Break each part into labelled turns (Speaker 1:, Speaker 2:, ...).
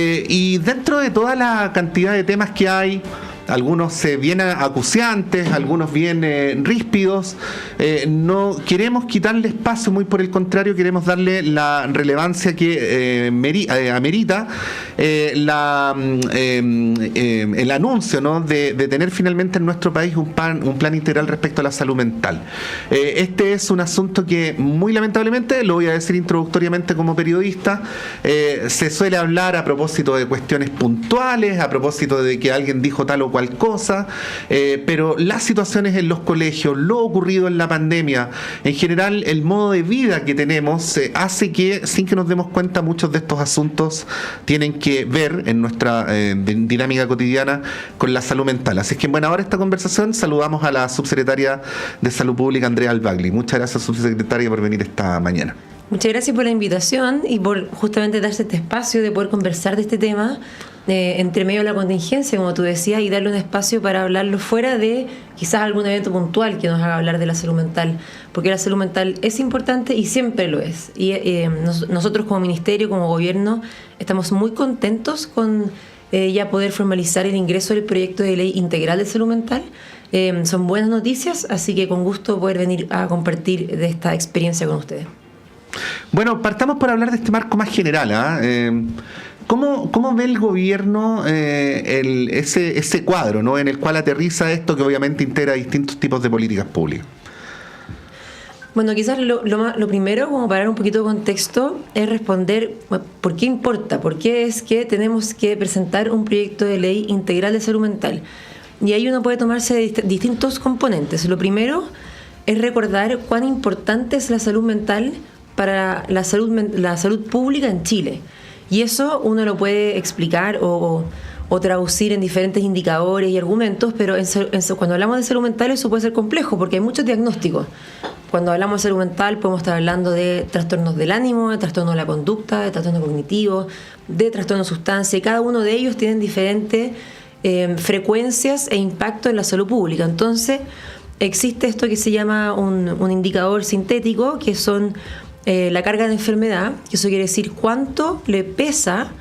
Speaker 1: Y dentro de toda la cantidad de temas que hay, algunos bien acuciantes, algunos bien ríspidos, no queremos quitarle espacio, muy por el contrario, queremos darle la relevancia que amerita el anuncio, ¿no?, de tener finalmente en nuestro país un plan integral respecto a la salud mental. Este es un asunto que, muy lamentablemente, lo voy a decir introductoriamente como periodista, se suele hablar a propósito de cuestiones puntuales, a propósito de que alguien dijo tal o cual cosa, pero las situaciones en los colegios, lo ocurrido en la pandemia, en general el modo de vida que tenemos, hace que, sin que nos demos cuenta, muchos de estos asuntos tienen que ver en nuestra dinámica cotidiana con la salud mental. Así es que en buena hora esta conversación saludamos a la subsecretaria de Salud Pública, Andrea Albagli. Muchas gracias, subsecretaria, por venir esta mañana.
Speaker 2: Muchas gracias por la invitación y por justamente darse este espacio de poder conversar de este tema entre medio de la contingencia, como tú decías, y darle un espacio para hablarlo fuera de quizás algún evento puntual que nos haga hablar de la salud mental, porque la salud mental es importante y siempre lo es. Y nosotros como ministerio, como gobierno, estamos muy contentos con ya poder formalizar el ingreso del proyecto de ley integral de salud mental. Son buenas noticias, así que con gusto poder venir a compartir de esta experiencia con ustedes.
Speaker 1: Bueno, partamos por hablar de este marco más general, ¿Cómo ve el gobierno ese cuadro, ¿no?, en el cual aterriza esto, que obviamente integra distintos tipos de políticas públicas?
Speaker 2: Bueno, quizás lo primero, como para dar un poquito de contexto, es responder por qué importa, por qué es que tenemos que presentar un proyecto de ley integral de salud mental. Y ahí uno puede tomarse de distintos componentes. Lo primero es recordar cuán importante es la salud mental para la salud pública en Chile. Y eso uno lo puede explicar o traducir en diferentes indicadores y argumentos, pero cuando hablamos de salud mental eso puede ser complejo porque hay muchos diagnósticos. Cuando hablamos de salud mental podemos estar hablando de trastornos del ánimo, de trastornos de la conducta, de trastornos cognitivos, de trastornos de sustancia, y cada uno de ellos tienen diferentes frecuencias e impacto en la salud pública. Entonces existe esto que se llama un indicador sintético, que son la carga de enfermedad, que eso quiere decir cuánto le pesa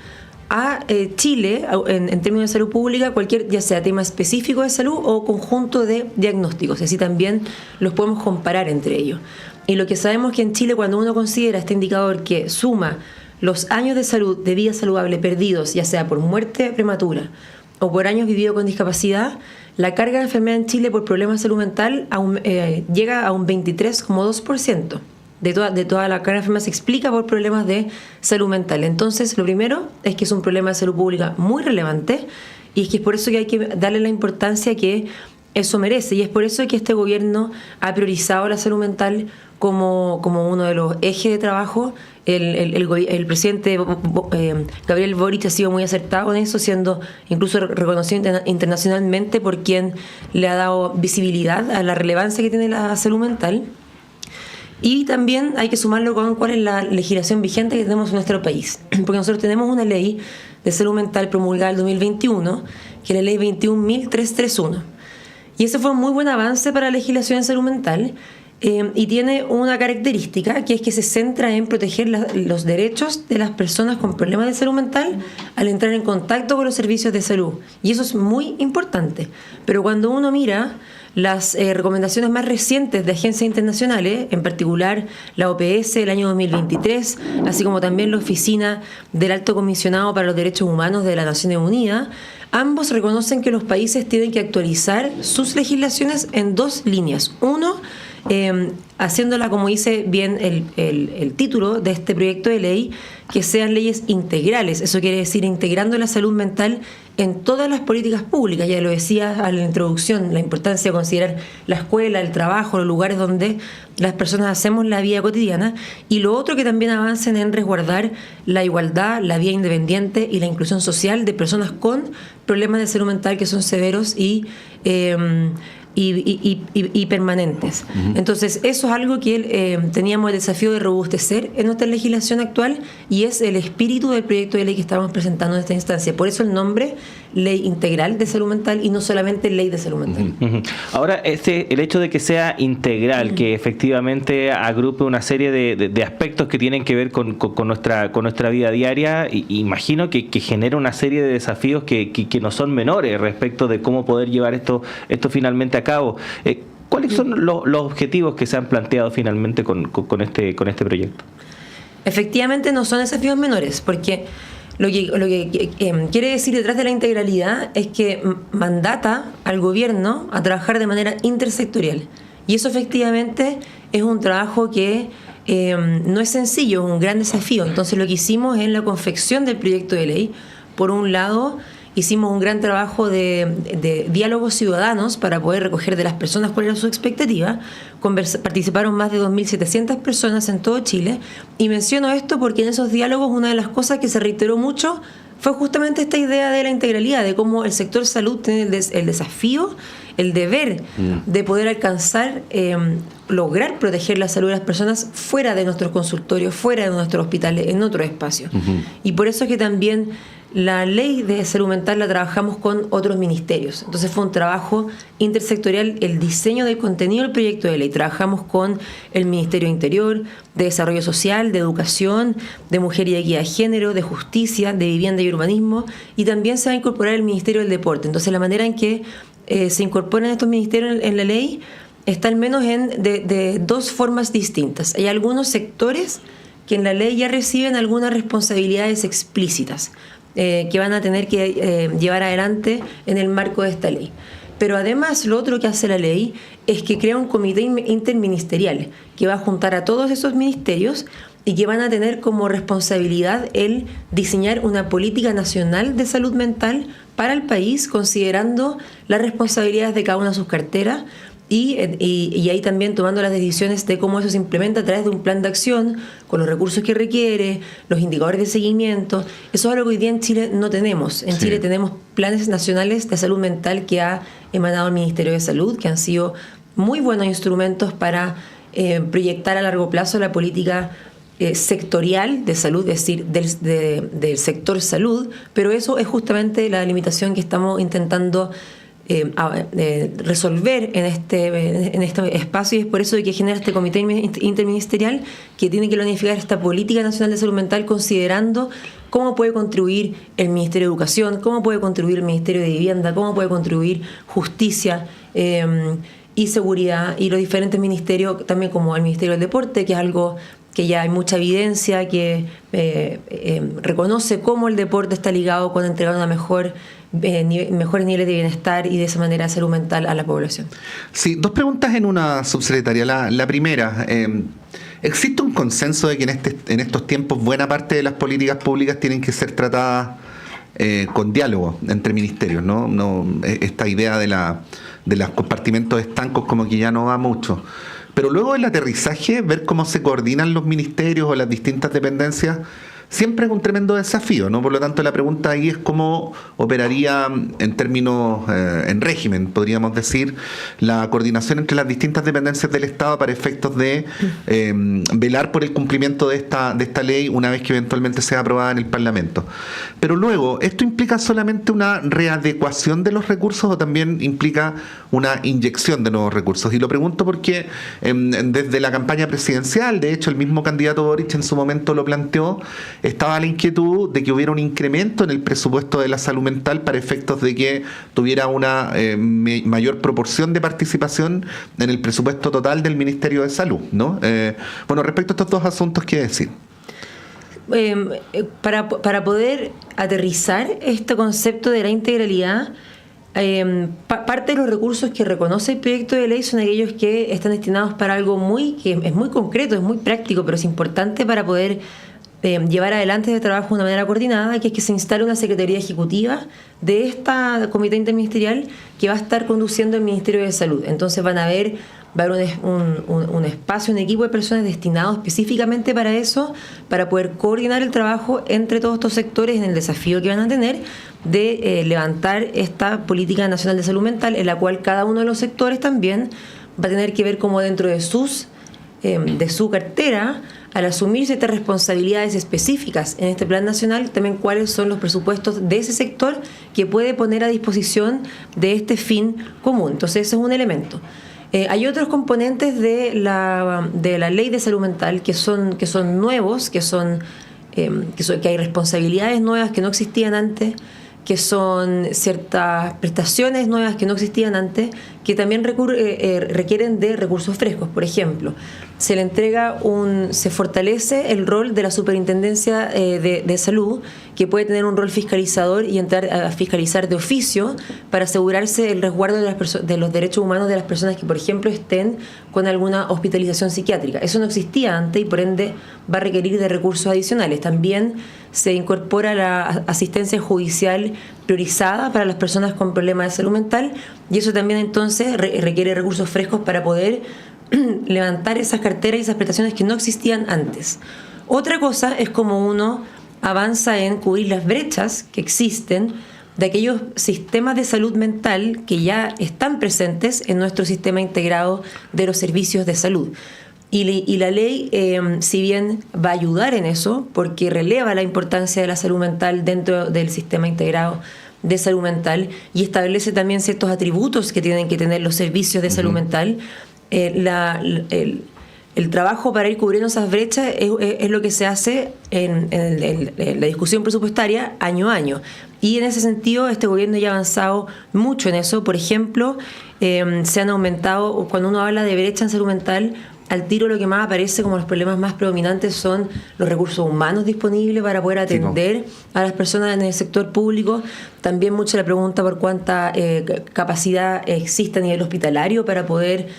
Speaker 2: a Chile en términos de salud pública cualquier, ya sea tema específico de salud o conjunto de diagnósticos. Así también los podemos comparar entre ellos. Y lo que sabemos es que en Chile, cuando uno considera este indicador que suma los años de salud, de vida saludable perdidos, ya sea por muerte prematura o por años vividos con discapacidad, la carga de enfermedad en Chile por problemas de salud mental llega a un 23,2%. De toda la carga de enfermedad se explica por problemas de salud mental. Entonces, lo primero es que es un problema de salud pública muy relevante, y es que es por eso que hay que darle la importancia que eso merece, y es por eso que este gobierno ha priorizado la salud mental como uno de los ejes de trabajo. El presidente Gabriel Boric ha sido muy acertado en eso, siendo incluso reconocido internacionalmente por quien le ha dado visibilidad a la relevancia que tiene la salud mental. Y también hay que sumarlo con cuál es la legislación vigente que tenemos en nuestro país. Porque nosotros tenemos una ley de salud mental promulgada en el 2021, que es la ley 21.331. Y ese fue un muy buen avance para la legislación en salud mental, y tiene una característica, que es que se centra en proteger los derechos de las personas con problemas de salud mental al entrar en contacto con los servicios de salud. Y eso es muy importante. Pero cuando uno mira las recomendaciones más recientes de agencias internacionales, en particular la OPS del año 2023, así como también la Oficina del Alto Comisionado para los Derechos Humanos de las Naciones Unidas, ambos reconocen que los países tienen que actualizar sus legislaciones en dos líneas. Uno, haciéndola, como dice bien el título de este proyecto de ley, que sean leyes integrales. Eso quiere decir integrando la salud mental en todas las políticas públicas. Ya lo decía a la introducción, la importancia de considerar la escuela, el trabajo, los lugares donde las personas hacemos la vida cotidiana. Y lo otro, que también avancen en resguardar la igualdad, la vida independiente y la inclusión social de personas con problemas de salud mental que son severos y y permanentes. Entonces, eso es algo que teníamos el desafío de robustecer en nuestra legislación actual y es el espíritu del proyecto de ley que estamos presentando en esta instancia. Por eso el nombre, Ley Integral de Salud Mental y no solamente Ley de Salud Mental.
Speaker 3: Ahora, el hecho de que sea integral, que efectivamente agrupe una serie de aspectos que tienen que ver con nuestra vida diaria, imagino que genera una serie de desafíos que no son menores respecto de cómo poder llevar esto finalmente a cabo. ¿Cuáles son los objetivos que se han planteado finalmente con este proyecto?
Speaker 2: Efectivamente no son desafíos menores, porque lo que quiere decir detrás de la integralidad es que mandata al gobierno a trabajar de manera intersectorial. Y eso efectivamente es un trabajo que no es sencillo, es un gran desafío. Entonces lo que hicimos en la confección del proyecto de ley, por un lado, hicimos un gran trabajo de diálogos ciudadanos para poder recoger de las personas cuál era su expectativa. Participaron más de 2.700 personas en todo Chile. Y menciono esto porque en esos diálogos una de las cosas que se reiteró mucho fue justamente esta idea de la integralidad, de cómo el sector salud tiene el desafío, el deber de poder alcanzar, lograr proteger la salud de las personas fuera de nuestros consultorios, fuera de nuestros hospitales, en otros espacios. Y por eso es que también la ley de salud mental la trabajamos con otros ministerios. Entonces fue un trabajo intersectorial el diseño del contenido del proyecto de ley. Trabajamos con el Ministerio de Interior, de Desarrollo Social, de Educación, de Mujer y Equidad de Género, de Justicia, de Vivienda y Urbanismo, y también se va a incorporar el Ministerio del Deporte. Entonces la manera en que se incorporan estos ministerios en la ley está al menos de dos formas distintas. Hay algunos sectores que en la ley ya reciben algunas responsabilidades explícitas que van a tener que llevar adelante en el marco de esta ley. Pero además lo otro que hace la ley es que crea un comité interministerial que va a juntar a todos esos ministerios y que van a tener como responsabilidad el diseñar una política nacional de salud mental para el país, considerando las responsabilidades de cada una de sus carteras, y ahí también tomando las decisiones de cómo eso se implementa a través de un plan de acción, con los recursos que requiere, los indicadores de seguimiento. Eso es algo que hoy día en Chile no tenemos. En Chile tenemos planes nacionales de salud mental que ha emanado el Ministerio de Salud, que han sido muy buenos instrumentos para proyectar a largo plazo la política sectorial de salud, es decir, del sector salud, pero eso es justamente la limitación que estamos intentando resolver en este espacio, y es por eso que genera este comité interministerial que tiene que planificar esta política nacional de salud mental, considerando cómo puede contribuir el Ministerio de Educación, cómo puede contribuir el Ministerio de Vivienda, cómo puede contribuir Justicia y Seguridad, y los diferentes ministerios, también como el Ministerio del Deporte, que es algo que ya hay mucha evidencia que reconoce cómo el deporte está ligado con entregar una mejores niveles de bienestar y de esa manera salud mental a la población.
Speaker 1: Sí, dos preguntas en una, subsecretaria. La primera, ¿existe un consenso de que en estos tiempos buena parte de las políticas públicas tienen que ser tratadas con diálogo entre ministerios, ¿no? Esta idea de los compartimentos estancos como que ya no va mucho? Pero luego del aterrizaje, ver cómo se coordinan los ministerios o las distintas dependencias siempre es un tremendo desafío, ¿no? Por lo tanto, la pregunta ahí es cómo operaría en términos, en régimen, podríamos decir, la coordinación entre las distintas dependencias del Estado para efectos de velar por el cumplimiento de esta ley una vez que eventualmente sea aprobada en el Parlamento. Pero luego, ¿esto implica solamente una readecuación de los recursos o también implica una inyección de nuevos recursos? Y lo pregunto porque desde la campaña presidencial, de hecho, el mismo candidato Boric en su momento lo planteó, estaba la inquietud de que hubiera un incremento en el presupuesto de la salud mental para efectos de que tuviera una mayor proporción de participación en el presupuesto total del Ministerio de Salud, ¿no? Bueno, respecto a estos dos asuntos, ¿qué decir?
Speaker 2: Para poder aterrizar este concepto de la integralidad, parte de los recursos que reconoce el proyecto de ley son aquellos que están destinados para algo que es muy concreto, es muy práctico, pero es importante para poder llevar adelante este trabajo de una manera coordinada, que es que se instale una Secretaría Ejecutiva de esta Comité Interministerial que va a estar conduciendo el Ministerio de Salud. Entonces van a haber va a haber un espacio, un equipo de personas destinado específicamente para eso, para poder coordinar el trabajo entre todos estos sectores en el desafío que van a tener de levantar esta política nacional de salud mental, en la cual cada uno de los sectores también va a tener que ver cómo dentro de su cartera, al asumir ciertas responsabilidades específicas en este plan nacional, también cuáles son los presupuestos de ese sector que puede poner a disposición de este fin común. Entonces ese es un elemento. Hay otros componentes de la ley de salud mental que son nuevos, que hay responsabilidades nuevas que no existían antes, que son ciertas prestaciones nuevas que no existían antes, que también requieren de recursos frescos. Por ejemplo, se fortalece el rol de la Superintendencia de Salud, que puede tener un rol fiscalizador y entrar a fiscalizar de oficio para asegurarse el resguardo de los derechos humanos de las personas que, por ejemplo, estén con alguna hospitalización psiquiátrica. Eso no existía antes y, por ende, va a requerir de recursos adicionales. También se incorpora la asistencia judicial priorizada para las personas con problemas de salud mental, y eso también entonces requiere recursos frescos para poder levantar esas carteras y esas prestaciones que no existían antes. Otra cosa es cómo uno avanza en cubrir las brechas que existen de aquellos sistemas de salud mental que ya están presentes en nuestro sistema integrado de los servicios de salud. Y la ley, si bien va a ayudar en eso, porque releva la importancia de la salud mental dentro del sistema integrado de salud mental y establece también ciertos atributos que tienen que tener los servicios de salud mental, el trabajo para ir cubriendo esas brechas es lo que se hace en la discusión presupuestaria año a año. Y en ese sentido, este gobierno ya ha avanzado mucho en eso. Por ejemplo, se han aumentado, cuando uno habla de brecha en salud mental, al tiro lo que más aparece como los problemas más predominantes son los recursos humanos disponibles para poder atender a las personas en el sector público. También mucho la pregunta por cuánta capacidad existe a nivel hospitalario para poder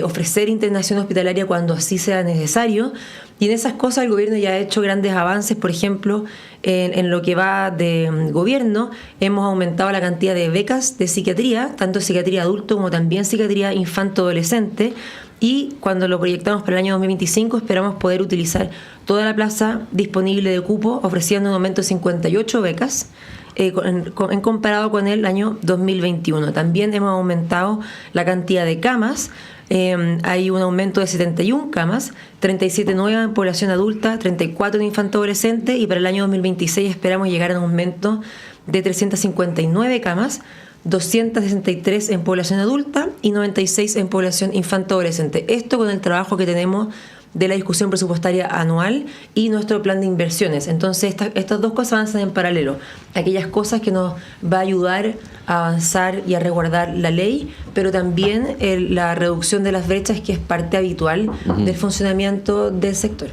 Speaker 2: ofrecer internación hospitalaria cuando así sea necesario. Y en esas cosas el gobierno ya ha hecho grandes avances. Por ejemplo, en lo que va de gobierno, hemos aumentado la cantidad de becas de psiquiatría, tanto psiquiatría adulto como también psiquiatría infanto-adolescente. Y cuando lo proyectamos para el año 2025 esperamos poder utilizar toda la plaza disponible de cupo, ofreciendo un aumento de 58 becas en comparado con el año 2021. También hemos aumentado la cantidad de camas. Hay un aumento de 71 camas, 37 nuevas en población adulta, 34 en infanto-adolescente, y para el año 2026 esperamos llegar a un aumento de 359 camas, 263 en población adulta y 96 en población infanto-adolescente. Esto con el trabajo que tenemos de la discusión presupuestaria anual y nuestro plan de inversiones. Entonces, estas dos cosas avanzan en paralelo. Aquellas cosas que nos va a ayudar a avanzar y a resguardar la ley, pero también la reducción de las brechas, que es parte habitual del funcionamiento del sector.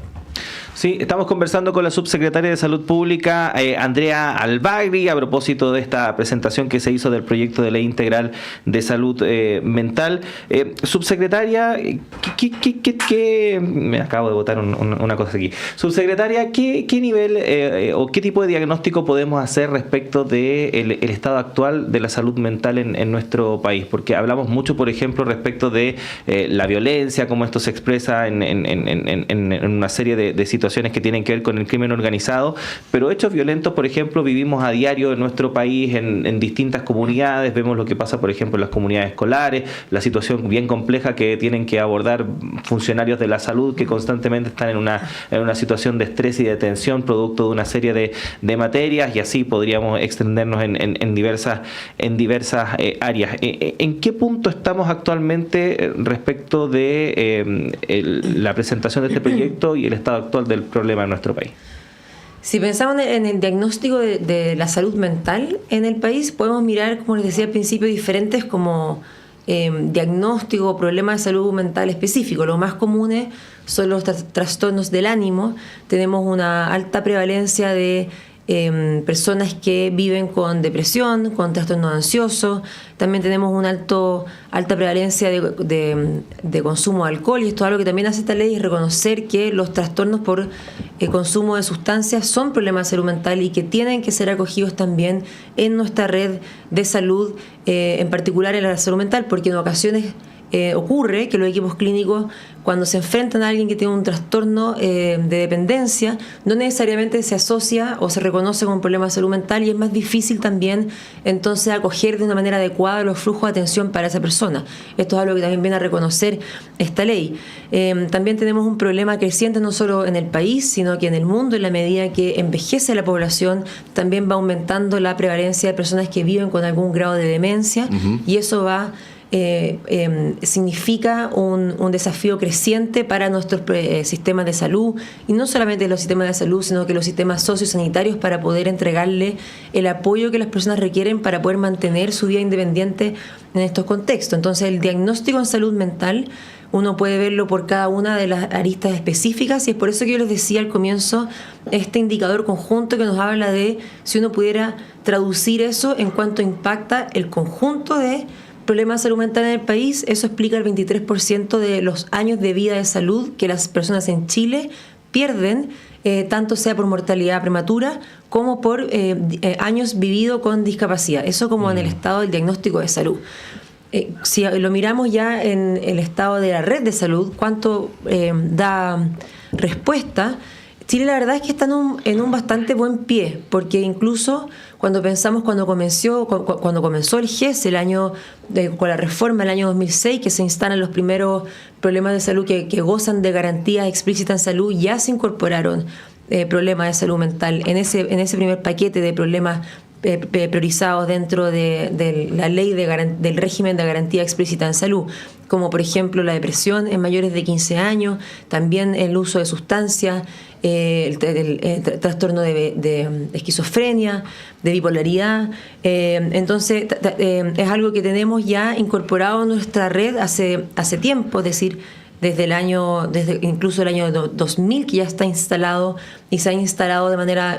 Speaker 3: Sí, estamos conversando con la subsecretaria de Salud Pública, Andrea Albagri, a propósito de esta presentación que se hizo del proyecto de ley integral de salud mental. Subsecretaria, me acabo de botar una cosa aquí. Subsecretaria, ¿qué nivel o qué tipo de diagnóstico podemos hacer respecto del estado actual de la salud mental en nuestro país? Porque hablamos mucho, por ejemplo, respecto de la violencia, cómo esto se expresa en una serie de situaciones que tienen que ver con el crimen organizado, pero hechos violentos, por ejemplo, vivimos a diario en nuestro país en distintas comunidades. Vemos lo que pasa, por ejemplo, en las comunidades escolares, la situación bien compleja que tienen que abordar funcionarios de la salud que constantemente están en una situación de estrés y de tensión producto de una serie de materias, y así podríamos extendernos en diversas áreas. ¿En qué punto estamos actualmente respecto de la presentación de este proyecto y el estado actual del problema en nuestro país?
Speaker 2: Si pensamos en el diagnóstico de la salud mental en el país, podemos mirar, como les decía al principio, diferentes como diagnóstico o problemas de salud mental específicos. Los más comunes son los trastornos del ánimo. Tenemos una alta prevalencia de personas que viven con depresión, con trastorno ansioso. También tenemos una alta prevalencia de consumo de alcohol, y esto es algo que también hace esta ley, es reconocer que los trastornos por consumo de sustancias son problemas de salud mental y que tienen que ser acogidos también en nuestra red de salud, en particular en la salud mental, porque en ocasiones ocurre que los equipos clínicos, cuando se enfrentan a alguien que tiene un trastorno de dependencia, no necesariamente se asocia o se reconoce como un problema de salud mental, y es más difícil también entonces acoger de una manera adecuada los flujos de atención para esa persona. Esto es algo que también viene a reconocer esta ley. También tenemos un problema creciente no solo en el país, sino que en el mundo. En la medida que envejece la población, también va aumentando la prevalencia de personas que viven con algún grado de demencia, y eso va significa un desafío creciente para nuestros sistemas de salud, y no solamente los sistemas de salud, sino que los sistemas sociosanitarios, para poder entregarle el apoyo que las personas requieren para poder mantener su vida independiente en estos contextos. Entonces, el diagnóstico en salud mental uno puede verlo por cada una de las aristas específicas, y es por eso que yo les decía al comienzo este indicador conjunto que nos habla de si uno pudiera traducir eso en cuanto impacta el conjunto de problemas de salud mental en el país. Eso explica el 23% de los años de vida de salud que las personas en Chile pierden, tanto sea por mortalidad prematura como por años vividos con discapacidad. Eso como en el estado del diagnóstico de salud. Si lo miramos ya en el estado de la red de salud, cuánto da respuesta, Chile la verdad es que está en un bastante buen pie, porque incluso cuando pensamos cuando comenzó el GES con la reforma del año 2006, que se instalan los primeros problemas de salud que gozan de garantías explícitas en salud, ya se incorporaron problemas de salud mental en ese primer paquete de problemas priorizados dentro de la ley del régimen de garantía explícita en salud, como por ejemplo la depresión en mayores de 15 años, también el uso de sustancias, el trastorno de esquizofrenia, de bipolaridad. Entonces es algo que tenemos ya incorporado en nuestra red hace tiempo, es decir, desde incluso el año 2000, que ya está instalado y se ha instalado de manera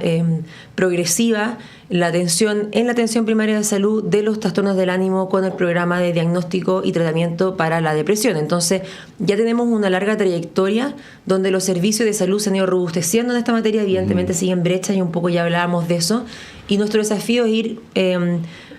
Speaker 2: progresiva en la atención primaria de salud de los trastornos del ánimo, con el programa de diagnóstico y tratamiento para la depresión. Entonces ya tenemos una larga trayectoria donde los servicios de salud se han ido robusteciendo en esta materia. Evidentemente siguen brechas, y un poco ya hablábamos de eso, y nuestro desafío es ir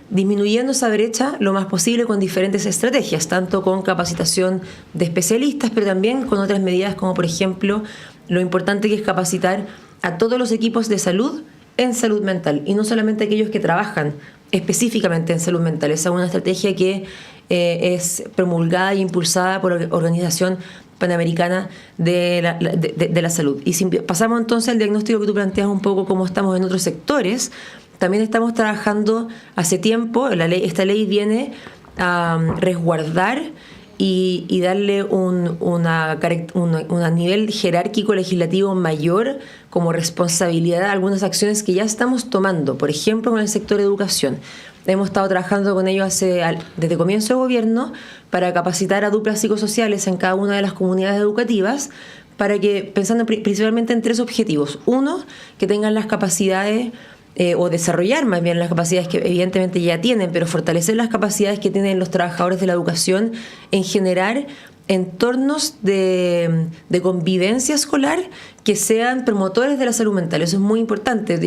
Speaker 2: disminuyendo esa brecha lo más posible con diferentes estrategias, tanto con capacitación de especialistas, pero también con otras medidas, como por ejemplo lo importante que es capacitar a todos los equipos de salud en salud mental, y no solamente aquellos que trabajan específicamente en salud mental. Esa es una estrategia que es promulgada e impulsada por la Organización Panamericana de la Salud. Y si pasamos entonces al diagnóstico que tú planteas, un poco cómo estamos en otros sectores, también estamos trabajando hace tiempo. Esta ley viene a resguardar y darle un nivel jerárquico legislativo mayor como responsabilidad a algunas acciones que ya estamos tomando, por ejemplo con el sector de educación. Hemos estado trabajando con ellos desde comienzo de gobierno para capacitar a duplas psicosociales en cada una de las comunidades educativas, para que, pensando principalmente en 3 objetivos. Uno, que tengan las capacidades o desarrollar más bien las capacidades que evidentemente ya tienen, pero fortalecer las capacidades que tienen los trabajadores de la educación en generar entornos de convivencia escolar que sean promotores de la salud mental. Eso es muy importante,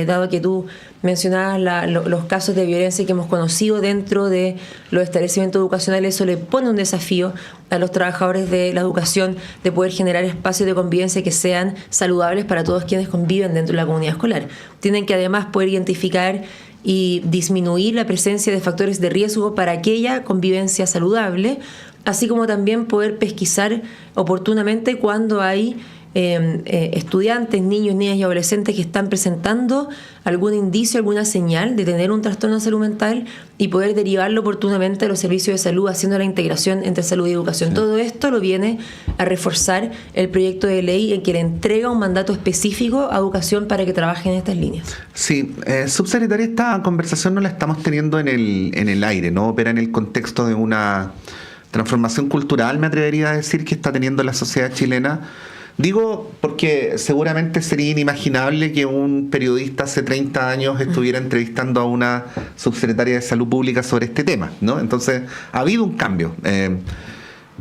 Speaker 2: dado que tú mencionabas los casos de violencia que hemos conocido dentro de los establecimientos educacionales. Eso le pone un desafío a los trabajadores de la educación de poder generar espacios de convivencia que sean saludables para todos quienes conviven dentro de la comunidad escolar. Tienen que además poder identificar y disminuir la presencia de factores de riesgo para aquella convivencia saludable, así como también poder pesquisar oportunamente cuando hay estudiantes, niños, niñas y adolescentes que están presentando algún indicio, alguna señal de tener un trastorno de salud mental, y poder derivarlo oportunamente a los servicios de salud, haciendo la integración entre salud y educación. Sí. Todo esto lo viene a reforzar el proyecto de ley, en que le entrega un mandato específico a educación para que trabaje en estas líneas.
Speaker 1: Sí, subsecretaria, esta conversación no la estamos teniendo en el aire, ¿no? Opera en el contexto de una transformación cultural, me atrevería a decir, que está teniendo la sociedad chilena. Digo porque seguramente sería inimaginable que un periodista hace 30 años estuviera entrevistando a una subsecretaria de Salud Pública sobre este tema, ¿no? Entonces, ha habido un cambio.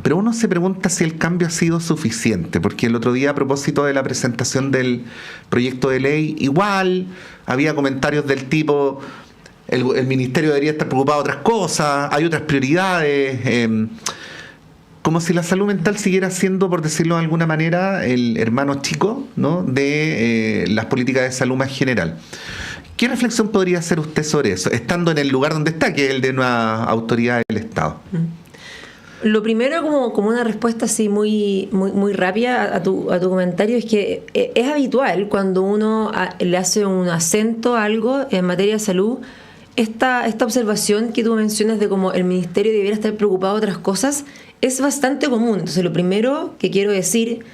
Speaker 1: Pero uno se pregunta si el cambio ha sido suficiente, porque el otro día, a propósito de la presentación del proyecto de ley, igual había comentarios del tipo: el ministerio debería estar preocupado de otras cosas, hay otras prioridades. como si la salud mental siguiera siendo, por decirlo de alguna manera, el hermano chico, ¿no?, de las políticas de salud más general. ¿Qué reflexión podría hacer usted sobre eso, estando en el lugar donde está, que es el de una autoridad del Estado?
Speaker 2: Lo primero, como una respuesta así muy rápida a tu comentario, es que es habitual cuando uno le hace un acento a algo en materia de salud, esta observación que tú mencionas de cómo el ministerio debiera estar preocupado de otras cosas es bastante común. Entonces, lo primero que quiero decir,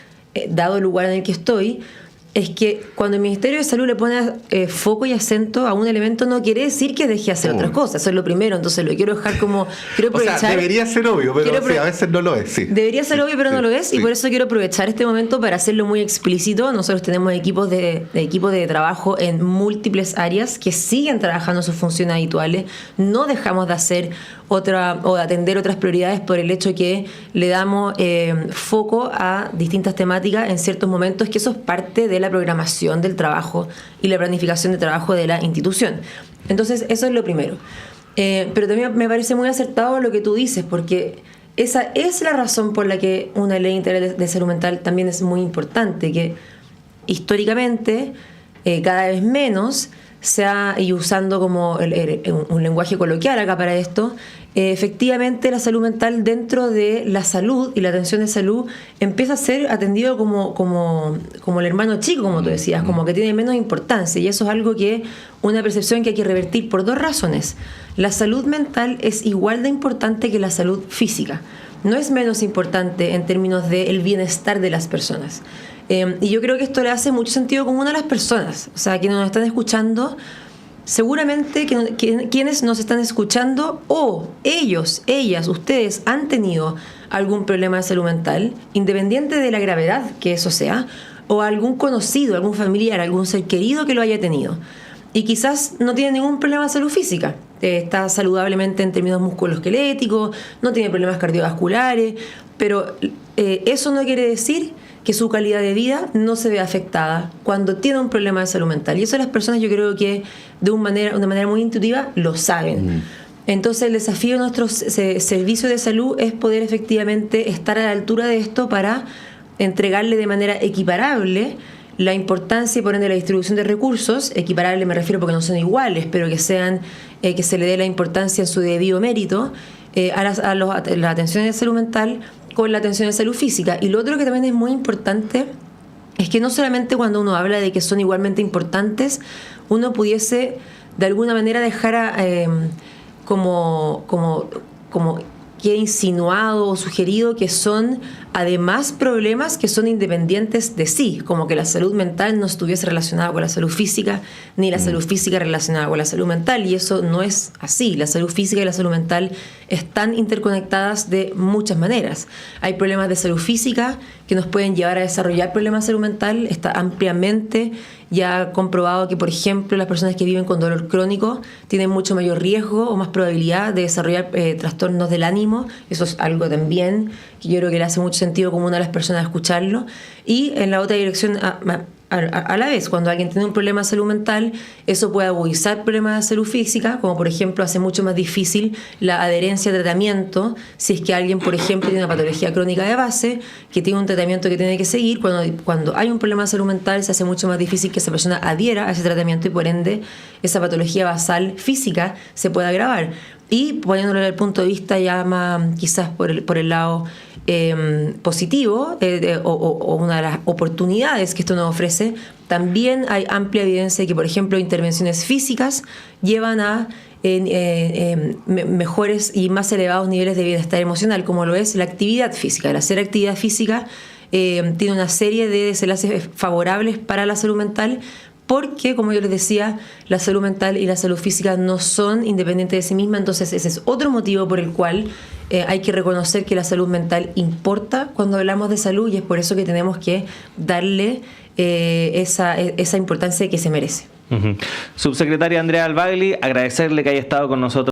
Speaker 2: dado el lugar en el que estoy, es que cuando el Ministerio de Salud le pone foco y acento a un elemento, no quiere decir que deje de hacer otras cosas. Eso es lo primero. Entonces lo quiero dejar como... Quiero aprovechar,
Speaker 1: o sea, debería ser obvio, pero sí, a veces no lo es. Sí.
Speaker 2: Debería ser obvio, pero
Speaker 1: sí,
Speaker 2: no lo es.
Speaker 1: Sí.
Speaker 2: Y por eso quiero aprovechar este momento para hacerlo muy explícito. Nosotros tenemos equipos de trabajo en múltiples áreas que siguen trabajando sus funciones habituales. No dejamos de hacer otra o de atender otras prioridades por el hecho que le damos foco a distintas temáticas en ciertos momentos, que eso es parte de la programación del trabajo y la planificación de trabajo de la institución. Entonces, eso es lo primero. Pero también me parece muy acertado lo que tú dices, porque esa es la razón por la que una ley integral de salud mental también es muy importante, que históricamente cada vez menos y usando como un lenguaje coloquial acá para esto, efectivamente la salud mental dentro de la salud y la atención de salud empieza a ser atendido como el hermano chico, como tú decías, como que tiene menos importancia, y eso es algo que una percepción que hay que revertir por dos razones. La salud mental es igual de importante que la salud física, no es menos importante en términos del bienestar de las personas. Y yo creo que esto le hace mucho sentido común a las personas, o sea, quienes nos están escuchando, seguramente quienes nos están escuchando, o ellos, ellas, ustedes han tenido algún problema de salud mental, independiente de la gravedad que eso sea, o algún conocido, algún familiar, algún ser querido que lo haya tenido. Y quizás no tiene ningún problema de salud física, está saludablemente en términos musculoesqueléticos, no tiene problemas cardiovasculares, pero eso no quiere decir que su calidad de vida no se ve afectada cuando tiene un problema de salud mental. Y eso las personas, yo creo que de una manera muy intuitiva lo saben. Entonces el desafío de nuestros servicios de salud es poder efectivamente estar a la altura de esto para entregarle de manera equiparable la importancia y por ende la distribución de recursos. Equiparable me refiero porque no son iguales, pero que sean que se le dé la importancia en su debido mérito a las atenciones de salud mental con la atención de salud física. Y lo otro que también es muy importante es que no solamente cuando uno habla de que son igualmente importantes, uno pudiese de alguna manera dejar como que insinuado o sugerido que son además problemas que son independientes de sí, como que la salud mental no estuviese relacionada con la salud física, ni la salud física relacionada con la salud mental, y eso no es así. La salud física y la salud mental están interconectadas de muchas maneras. Hay problemas de salud física que nos pueden llevar a desarrollar problemas de salud mental. Está ampliamente ya comprobado que, por ejemplo, las personas que viven con dolor crónico tienen mucho mayor riesgo o más probabilidad de desarrollar trastornos del ánimo. Eso es algo también que yo creo que le hace mucho sentido común a las personas escucharlo. Y en la otra dirección, a la vez, cuando alguien tiene un problema de salud mental, eso puede agudizar problemas de salud física, como por ejemplo hace mucho más difícil la adherencia a tratamiento. Si es que alguien, por ejemplo, tiene una patología crónica de base, que tiene un tratamiento que tiene que seguir, cuando hay un problema de salud mental se hace mucho más difícil que esa persona adhiera a ese tratamiento y por ende esa patología basal física se puede agravar. Y poniéndolo desde el punto de vista ya más quizás por el lado positivo o una de las oportunidades que esto nos ofrece, también hay amplia evidencia de que, por ejemplo, intervenciones físicas llevan a mejores y más elevados niveles de bienestar emocional, como lo es la actividad física. El hacer actividad física tiene una serie de desenlaces favorables para la salud mental, porque, como yo les decía, la salud mental y la salud física no son independientes de sí mismas. Entonces ese es otro motivo por el cual hay que reconocer que la salud mental importa cuando hablamos de salud, y es por eso que tenemos que darle esa importancia que se merece.
Speaker 3: Subsecretaria Andrea Albagli, agradecerle que haya estado con nosotros